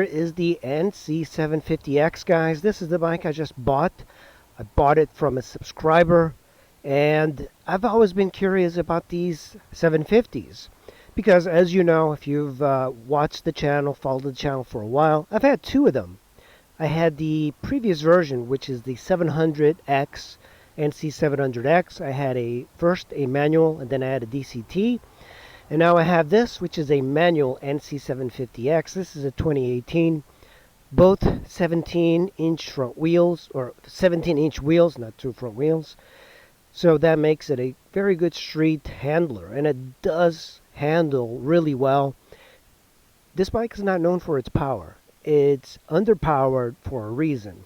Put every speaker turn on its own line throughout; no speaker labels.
is the NC750X, guys. This is the bike I just bought. I bought it from a subscriber, and I've always been curious about these 750s because, as you know, if you've watched the channel, followed the channel for a while, I've had two of them. I had the previous version, which is the 700X, NC700X. I had first a manual, and then I had a DCT. And now I have this, which is a manual NC750X. This is a 2018. Both 17-inch front wheels, or 17-inch wheels, not two front wheels. So that makes it a very good street handler, and it does handle really well. This bike is not known for its power. It's underpowered for a reason.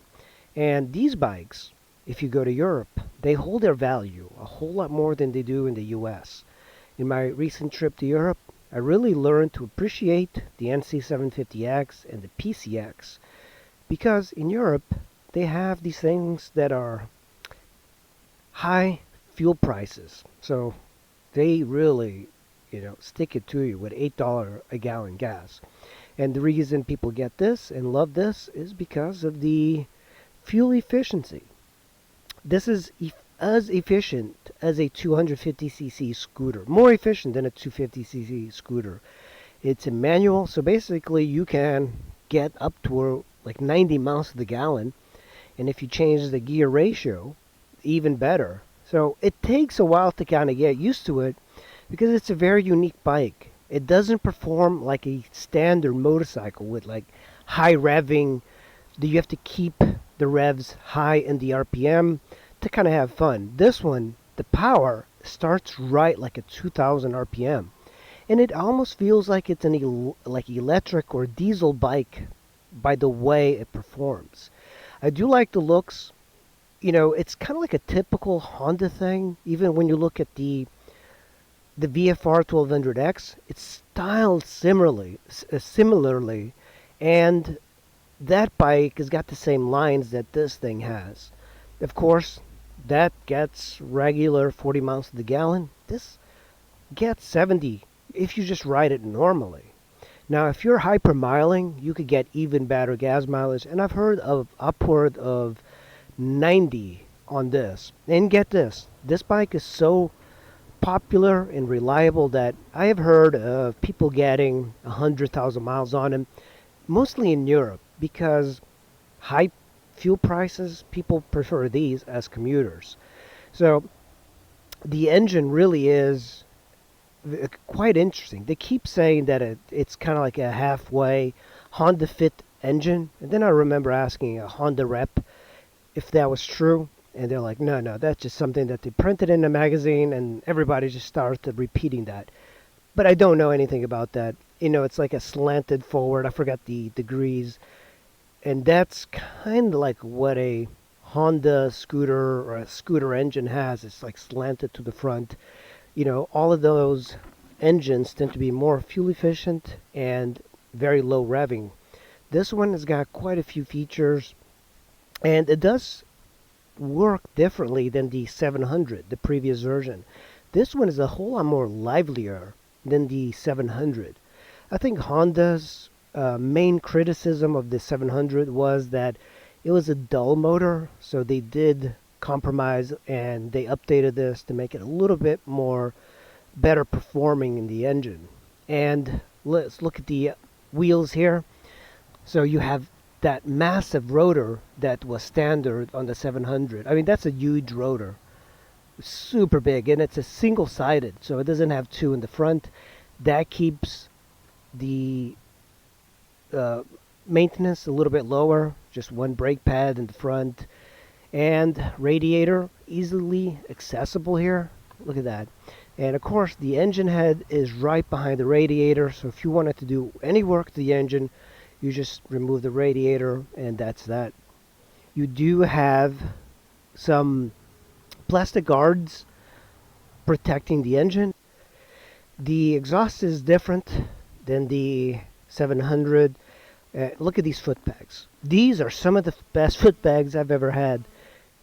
And these bikes, if you go to Europe, they hold their value a whole lot more than they do in the US. In my recent trip to Europe, I really learned to appreciate the NC750X and the PCX because in Europe they have these things that are high fuel prices. So they really, stick it to you with $8 a gallon gas. And the reason people get this and love this is because of the fuel efficiency. This is as efficient as a 250cc scooter, more efficient than a 250cc scooter. It's a manual, so basically you can get up to like 90 miles to the gallon, and if you change the gear ratio, even better. So it takes a while to kind of get used to it because it's a very unique bike. It doesn't perform like a standard motorcycle with like high revving. You have to keep the revs high in the RPM to kind of have fun. This one, the power starts right like at 2000 RPM, and it almost feels like it's an like electric or diesel bike by the way it performs. I do like the looks. It's kind of like a typical Honda thing. Even when you look at the VFR 1200X, it's styled similarly, and that bike has got the same lines that this thing has. Of course, that gets regular 40 miles to the gallon. This gets 70 if you just ride it normally. Now, if you're hypermiling, you could get even better gas mileage, and I've heard of upward of 90 on this. And get this bike is so popular and reliable that I have heard of people getting 100,000 miles on them, mostly in Europe, because high fuel prices, people prefer these as commuters. So the engine really is quite interesting. They keep saying that it's kind of like a halfway Honda Fit engine, and then I remember asking a Honda rep if that was true, and they're like, no, that's just something that they printed in a magazine, and everybody just started repeating that. But I don't know anything about that. It's like a slanted forward. I forgot the degrees. And that's kind of like what a Honda scooter or a scooter engine has. It's like slanted to the front. All of those engines tend to be more fuel efficient and very low revving. This one has got quite a few features, and it does work differently than the 700, the previous version. This one is a whole lot more livelier than the 700. I think Honda's main criticism of the 700 was that it was a dull motor, so they did compromise and they updated this to make it a little bit more better performing in the engine. And let's look at the wheels here. So you have that massive rotor that was standard on the 700. I mean, that's a huge rotor, super big, and it's a single-sided, so it doesn't have two in the front. That keeps the maintenance a little bit lower, just one brake pad in the front, and radiator easily accessible here. Look at that. And of course the engine head is right behind the radiator, so if you wanted to do any work to the engine, you just remove the radiator and that's that. You do have some plastic guards protecting the engine. The exhaust is different than the 700. Look at these foot pegs. These are some of the best foot pegs I've ever had.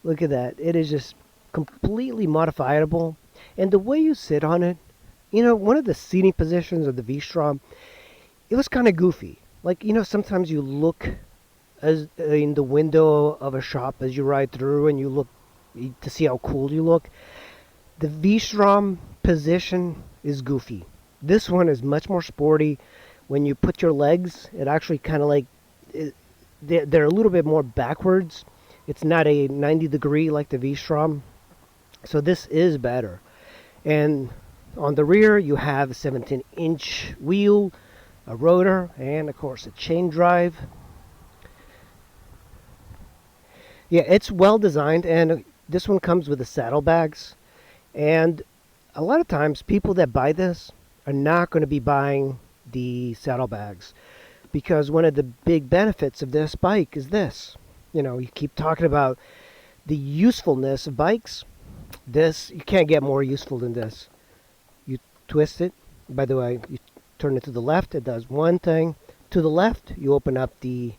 Look at that. It is just completely modifiable. And the way you sit on it, one of the seating positions of the V-Strom, it was kind of goofy. Like, sometimes you look as in the window of a shop as you ride through, and you look to see how cool you look. The V-Strom position is goofy. This one is much more sporty. When you put your legs, it actually kind of like they're a little bit more backwards. It's not a 90 degree like the V-Strom. So this is better. And on the rear, you have a 17-inch wheel, a rotor, and of course a chain drive. Yeah, it's well designed, and this one comes with the saddlebags. And a lot of times, people that buy this are not going to be buying the saddlebags, because one of the big benefits of this bike is this. You keep talking about the usefulness of bikes. This, you can't get more useful than this. You twist it. By the way, you turn it to the left, it does one thing. To the left, you open up the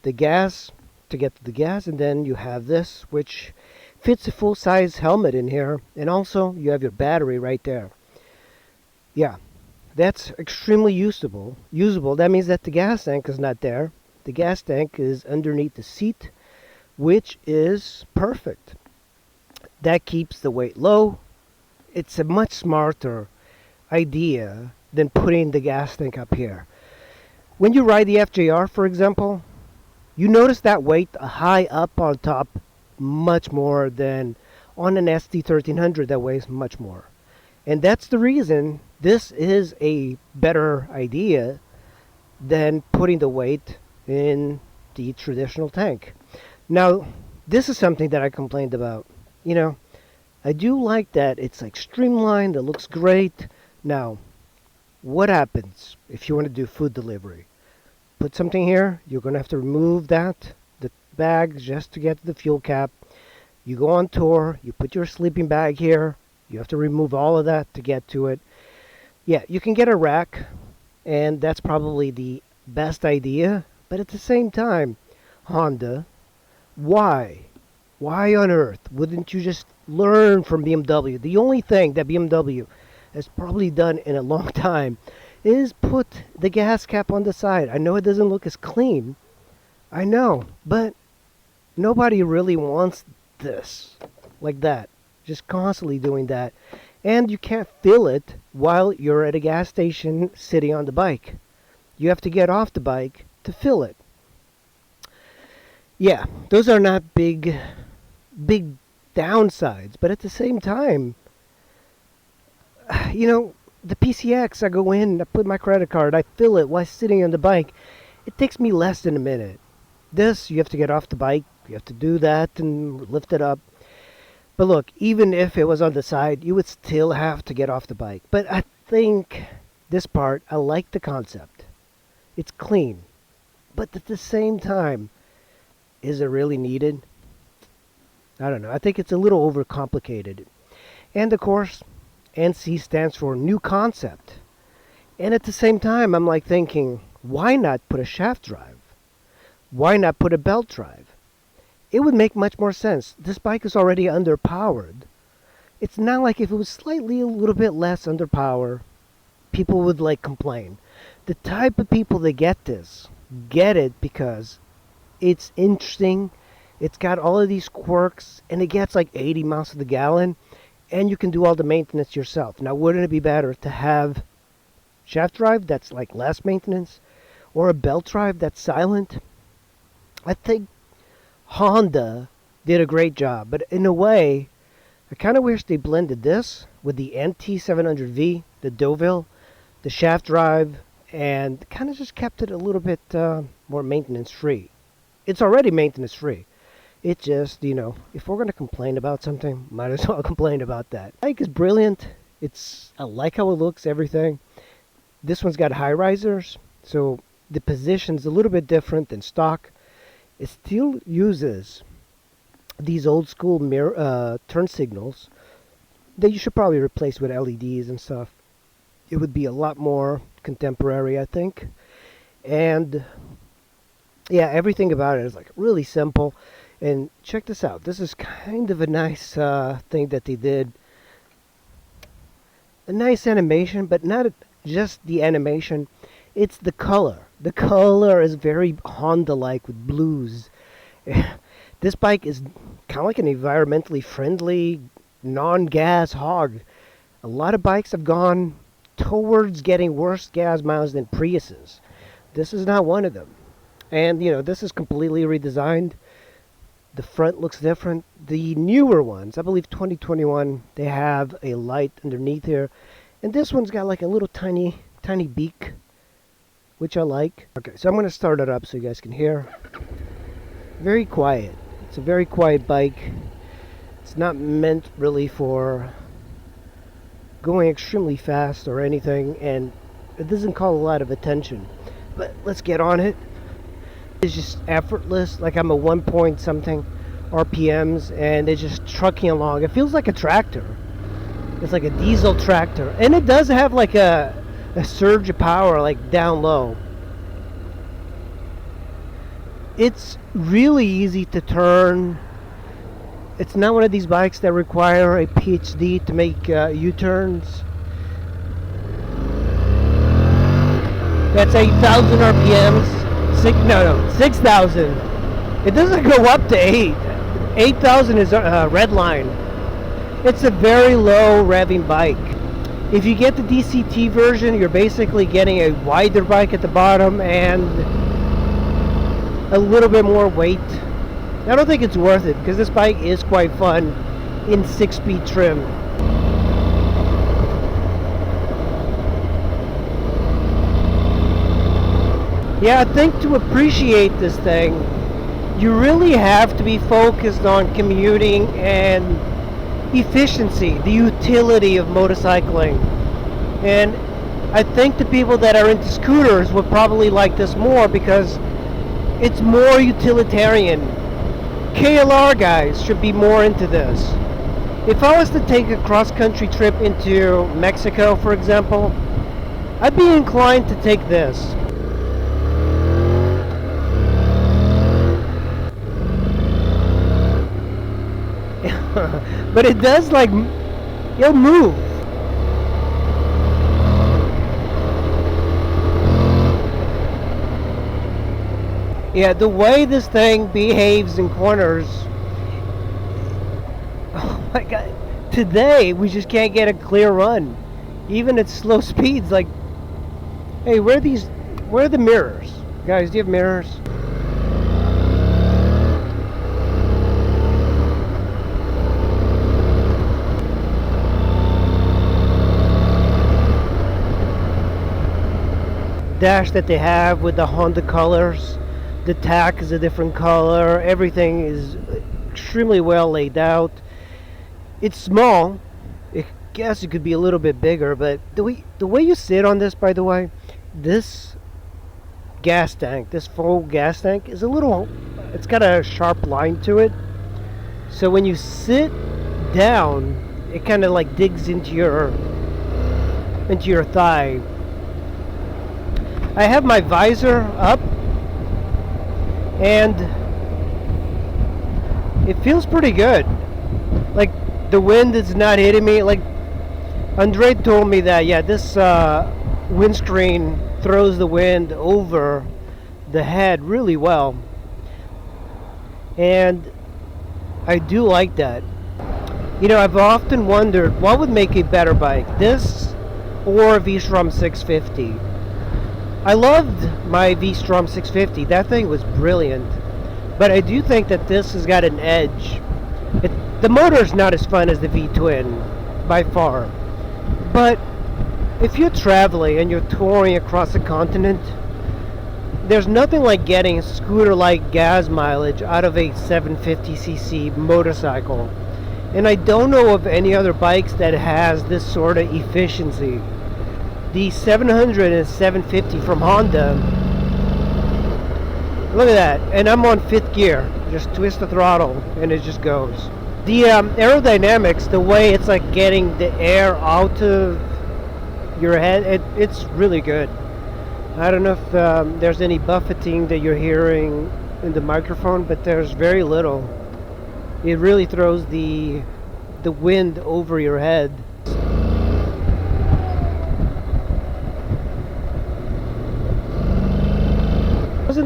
gas to get to the gas, and then you have this, which fits a full-size helmet in here, and also you have your battery right there. Yeah, that's extremely usable. That means that the gas tank is not there. The gas tank is underneath the seat, which is perfect. That keeps the weight low. It's a much smarter idea than putting the gas tank up here. When you ride the FJR, for example, you notice that weight high up on top much more than on an ST1300 that weighs much more. And that's the reason this is a better idea than putting the weight in the traditional tank. Now, this is something that I complained about. I do like that it's like streamlined, it looks great. Now, what happens if you want to do food delivery? Put something here, you're going to have to remove the bag just to get to the fuel cap. You go on tour, you put your sleeping bag here, you have to remove all of that to get to it. Yeah, you can get a rack, and that's probably the best idea, but at the same time, Honda, why? Why on earth wouldn't you just learn from BMW? The only thing that BMW has probably done in a long time is put the gas cap on the side. I know it doesn't look as clean. I know, but nobody really wants this like that. Just constantly doing that. And you can't feel it while you're at a gas station sitting on the bike. You have to get off the bike to fill it. Yeah, those are not big downsides, but at the same time, the PCX, I go in, I put my credit card, I fill it while sitting on the bike. It takes me less than a minute. This, you have to get off the bike, you have to do that and lift it up. But look, even if it was on the side, you would still have to get off the bike. But I think this part, I like the concept. It's clean. But at the same time, is it really needed? I don't know. I think it's a little overcomplicated. And of course, NC stands for new concept. And at the same time, I'm like thinking, why not put a shaft drive? Why not put a belt drive? It would make much more sense. This bike is already underpowered. It's not like if it was slightly a little bit less underpowered, people would complain. The type of people that get this, get it because it's interesting. It's got all of these quirks, and it gets 80 miles to the gallon, and you can do all the maintenance yourself. Now, wouldn't it be better to have shaft drive that's less maintenance, or a belt drive that's silent? I think Honda did a great job, but in a way, I kind of wish they blended this with the NT700V, the Deauville, the shaft drive, and kind of just kept it a little bit more maintenance-free. It's already maintenance-free. It just, if we're going to complain about something, might as well complain about that. The bike is brilliant. I like how it looks, everything. This one's got high risers, so the position's a little bit different than stock. It still uses these old school mirror turn signals that you should probably replace with LEDs and stuff. It would be a lot more contemporary, I think. And yeah, everything about it is really simple. And check this out. This is kind of a nice thing that they did. A nice animation, but not just the animation. It's the color. The color is very Honda-like with blues. This bike is kind of like an environmentally friendly, non-gas hog. A lot of bikes have gone towards getting worse gas miles than Priuses. This is not one of them. And, this is completely redesigned. The front looks different. The newer ones, I believe 2021, they have a light underneath here. And this one's got like a little tiny beak, which I like. Okay, so I'm going to start it up so you guys can hear. Very quiet. It's a very quiet bike. It's not meant really for going extremely fast or anything, and it doesn't call a lot of attention. But let's get on it. It's just effortless, like I'm a 1 point something RPMs, and it's just trucking along. It feels like a tractor. It's like a diesel tractor, and it does have like a surge of power, like down low. It's really easy to turn. It's not one of these bikes that require a PhD to make U-turns. That's 8,000 RPMs. 6,000. It doesn't go up to 8. 8,000 is a red line. It's a very low revving bike. If you get the DCT version, you're basically getting a wider bike at the bottom and a little bit more weight. I don't think it's worth it because this bike is quite fun in 6-speed trim. Yeah, I think to appreciate this thing, you really have to be focused on commuting and efficiency, the utility of motorcycling. And I think the people that are into scooters would probably like this more because it's more utilitarian. KLR guys should be more into this. If I was to take a cross-country trip into Mexico, for example, I'd be inclined to take this. But it does, like, it'll move. Yeah, the way this thing behaves in corners. Oh my god. Today, we just can't get a clear run. Even at slow speeds, like, hey, where are the mirrors? Guys, do you have mirrors? Dash that they have with the Honda colors. The tack is a different color. Everything is extremely well laid out. It's small. I guess it could be a little bit bigger, but the way you sit on this, by the way, this gas tank, this full gas tank is a little, it's got a sharp line to it. So when you sit down, it kind of like digs into your thigh. I have my visor up and it feels pretty good. Like the wind is not hitting me. Like Andre told me that, yeah, this windscreen throws the wind over the head really well, and I do like that. I've often wondered what would make a better bike, this or a V-Strom 650. I loved my V-Strom 650. That thing was brilliant. But I do think that this has got an edge. The motor's not as fun as the V-Twin, by far. But if you're traveling and you're touring across the continent, there's nothing like getting scooter-like gas mileage out of a 750cc motorcycle. And I don't know of any other bikes that has this sort of efficiency. The 700 and 750 from Honda, look at that, and I'm on 5th gear. Just twist the throttle and it just goes. The aerodynamics, the way it's like getting the air out of your head, it's really good. I don't know if there's any buffeting that you're hearing in the microphone, but there's very little. It really throws the wind over your head.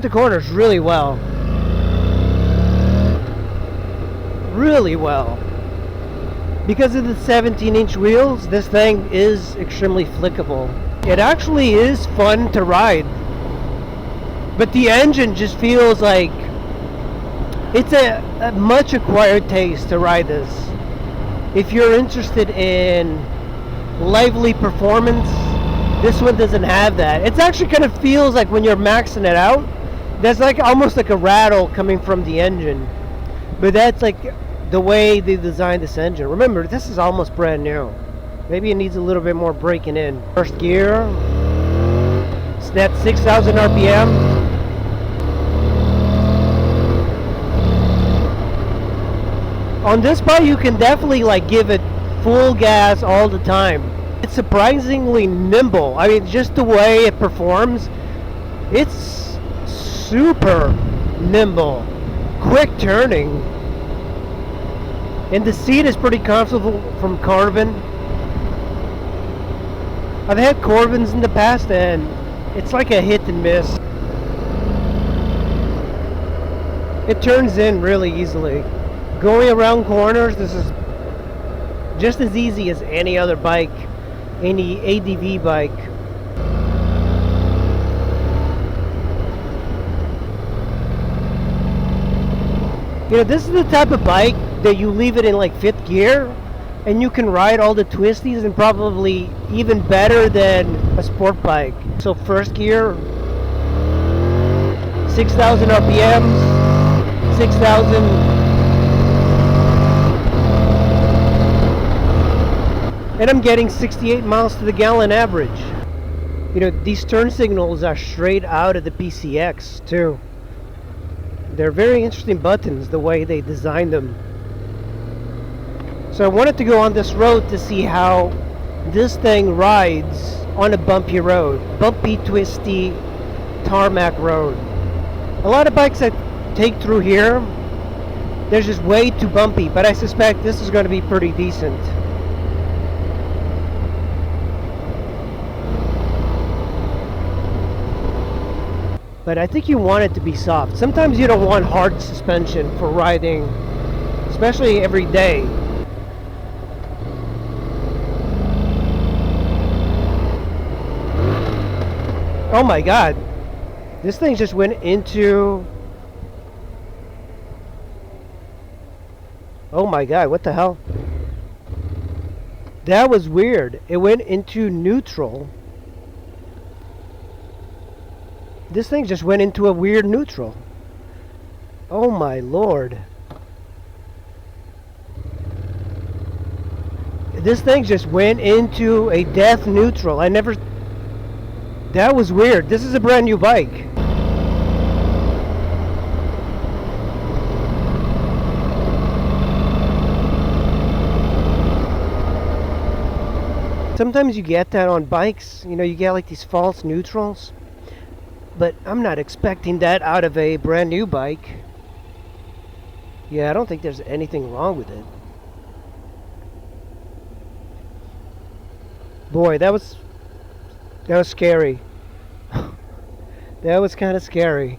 into corners really well. Really well. Because of the 17-inch wheels, this thing is extremely flickable. It actually is fun to ride. But the engine just feels like it's a much acquired taste to ride this. If you're interested in lively performance, this one doesn't have that. It actually kind of feels like when you're maxing it out, there's like almost like a rattle coming from the engine. But that's like the way they designed this engine. Remember, this is almost brand new. Maybe it needs a little bit more breaking in. First gear, it's at 6,000 RPM. On this bike, you can definitely like give it full gas all the time. It's surprisingly nimble. I mean, just the way it performs, it's super nimble, quick turning. And the seat is pretty comfortable from Carbon. I've had Corbins in the past and it's like a hit and miss. It turns in really easily. Going around corners, this is just as easy as any other bike, any ADV bike. You know, this is the type of bike that you leave it in like 5th gear and you can ride all the twisties and probably even better than a sport bike. So first gear, 6,000 RPMs, 6,000. And I'm getting 68 miles to the gallon average. You know, these turn signals are straight out of the PCX too. They're very interesting buttons, the way they designed them. So I wanted to go on this road to see how this thing rides on a bumpy road. Bumpy, twisty, tarmac road. A lot of bikes that take through here, they're just way too bumpy, but I suspect this is going to be pretty decent. But I think you want it to be soft. Sometimes you don't want hard suspension for riding, especially every day. Oh my God, this thing just went into... Oh my God, what the hell? That was weird. It went into neutral. This thing just went into a weird neutral. Oh my Lord. This thing just went into a death neutral. I never... That was weird. This is a brand new bike. Sometimes you get that on bikes. You know, you get like these false neutrals. But I'm not expecting that out of a brand new bike. Yeah, I don't think there's anything wrong with it. Boy, that was scary. That was kind of scary.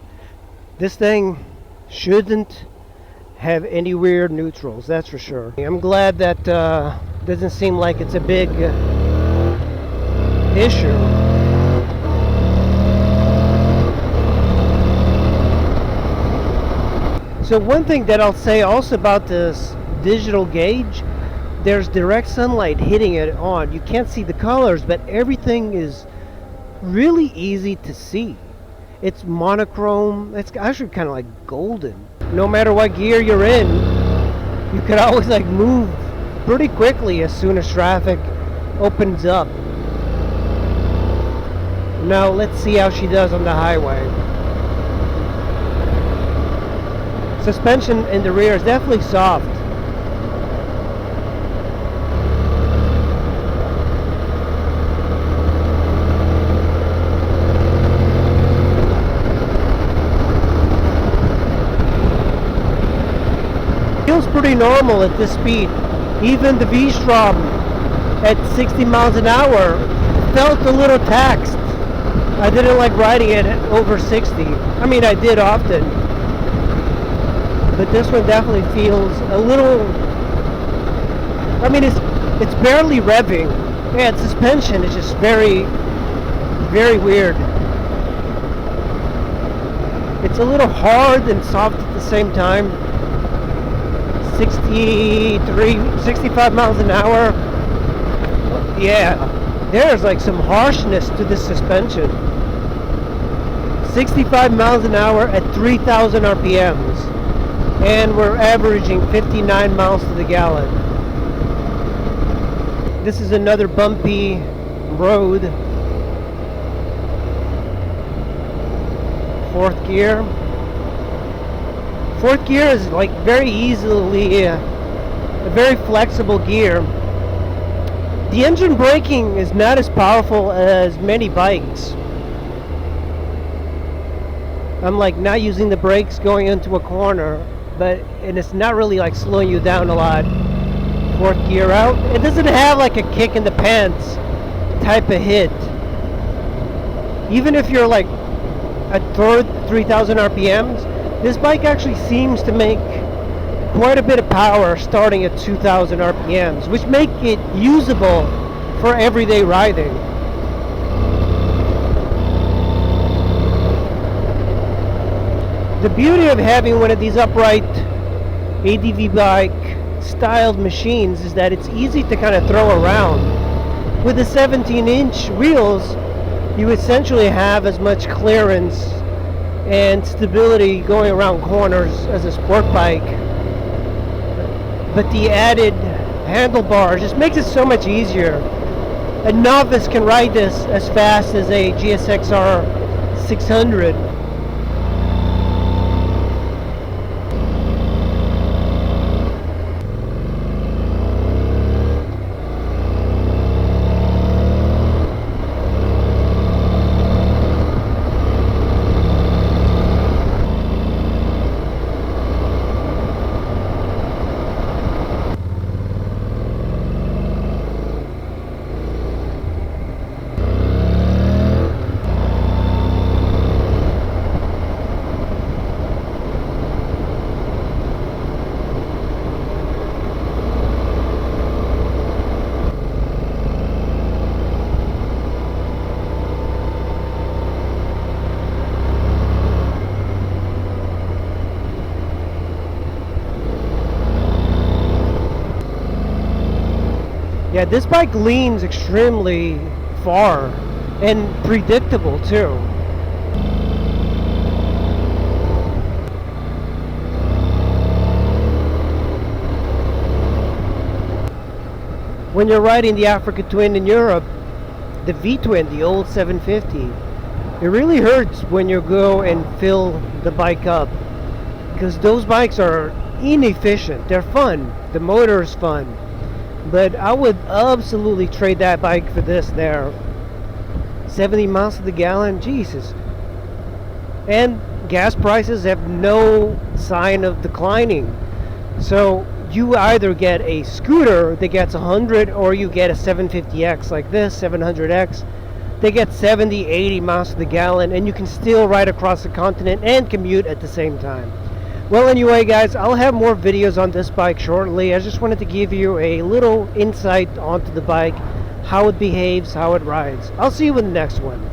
This thing shouldn't have any weird neutrals, that's for sure. I'm glad that doesn't seem like it's a big issue. So one thing that I'll say also about this digital gauge, there's direct sunlight hitting it on. You can't see the colors, but everything is really easy to see. It's monochrome. It's actually kind of like golden. No matter what gear you're in, you could always like move pretty quickly as soon as traffic opens up. Now let's see how she does on the highway. Suspension in the rear is definitely soft. Feels pretty normal at this speed. Even the V-Strom at 60 miles an hour felt a little taxed. I didn't like riding it at over 60. I mean, I did often, but this one definitely feels a little, I mean, it's barely revving. Yeah, its suspension is just very, very weird. It's a little hard and soft at the same time. 65 miles an hour. Yeah, there's like some harshness to this suspension. 65 miles an hour at 3,000 RPMs. And we're averaging 59 miles to the gallon. This is another bumpy road. Fourth gear. Fourth gear is like very easily a very flexible gear. The engine braking is not as powerful as many bikes. I'm like not using the brakes going into a corner, and it's not really like slowing you down a lot. Fourth gear out. It doesn't have like a kick in the pants type of hit. Even if you're like at 3,000 RPMs, this bike actually seems to make quite a bit of power starting at 2,000 RPMs, which make it usable for everyday riding. The beauty of having one of these upright ADV bike styled machines is that it's easy to kind of throw around. With the 17-inch wheels, you essentially have as much clearance and stability going around corners as a sport bike, but the added handlebar just makes it so much easier. A novice can ride this as fast as a GSXR 600. Yeah, this bike leans extremely far and predictable too. When you're riding the Africa Twin in Europe, the V-Twin, the old 750, it really hurts when you go and fill the bike up, because those bikes are inefficient. They're fun, the motor is fun, but I would absolutely trade that bike for this there. 70 miles to the gallon, Jesus. And gas prices have no sign of declining. So you either get a scooter that gets 100, or you get a 750X like this, 700X. They get 70, 80 miles to the gallon, and you can still ride across the continent and commute at the same time. Well, anyway, guys, I'll have more videos on this bike shortly. I just wanted to give you a little insight onto the bike, how it behaves, how it rides. I'll see you in the next one.